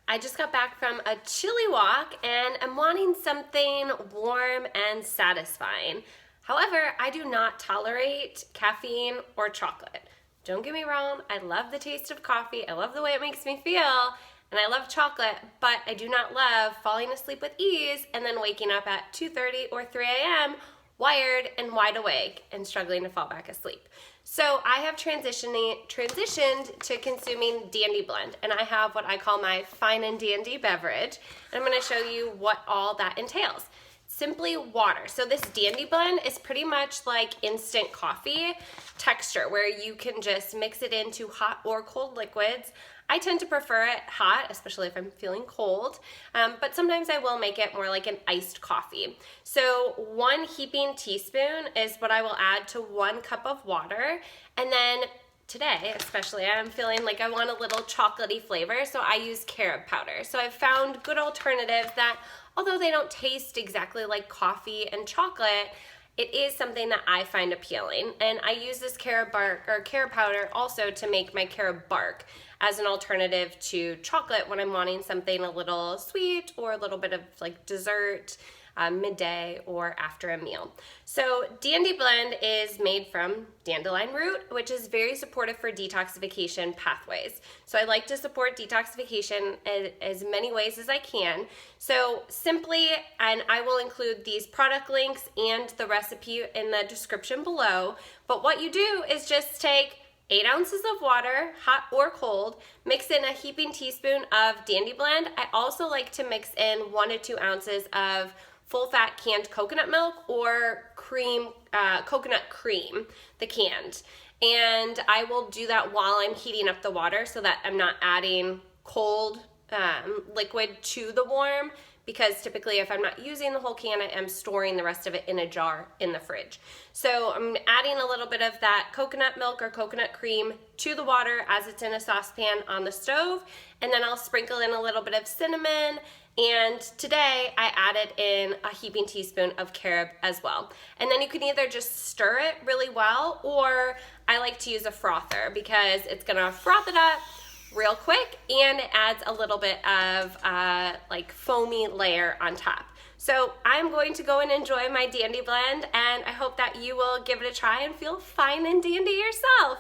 I just got back from a chilly walk and I'm wanting something warm and satisfying. However, I do not tolerate caffeine or chocolate. Don't get me wrong, I love the taste of coffee, I love the way it makes me feel, and I love chocolate, but I do not love falling asleep with ease and then waking up at 2:30 or 3 a.m. wired and wide awake and struggling to fall back asleep. So I have transitioned to consuming Dandy Blend, and I have what I call my fine and dandy beverage. And I'm going to show you what all that entails. Simply water. So this Dandy Blend is pretty much like instant coffee texture, where you can just mix it into hot or cold liquids. I tend to prefer it hot, especially if I'm feeling cold, but sometimes I will make it more like an iced coffee. So 1 heaping teaspoon is what I will add to 1 cup of water, and then today, especially, I'm feeling like I want a little chocolatey flavor, so I use carob powder. So I've found good alternatives that, although they don't taste exactly like coffee and chocolate, it is something that I find appealing. And I use this carob powder also to make my carob bark as an alternative to chocolate when I'm wanting something a little sweet or a little bit of like dessert, midday or after a meal. So Dandy Blend is made from dandelion root, which is very supportive for detoxification pathways. So I like to support detoxification as many ways as I can. So simply, and I will include these product links and the recipe in the description below, but what you do is just take 8 ounces of water, hot or cold, mix in a heaping teaspoon of Dandy Blend. I also like to mix in 1 to 2 ounces of full-fat canned coconut milk or cream, coconut cream, the canned. And I will do that while I'm heating up the water so that I'm not adding cold liquid to the warm, because typically if I'm not using the whole can, I am storing the rest of it in a jar in the fridge. So I'm adding a little bit of that coconut milk or coconut cream to the water as it's in a saucepan on the stove, and then I'll sprinkle in a little bit of cinnamon, and today I added in a heaping teaspoon of carob as well. And then you can either just stir it really well, or I like to use a frother because it's gonna froth it up real quick, and it adds a little bit of like foamy layer on top. So I'm going to go and enjoy my Dandy Blend, and I hope that you will give it a try and feel fine and dandy yourself.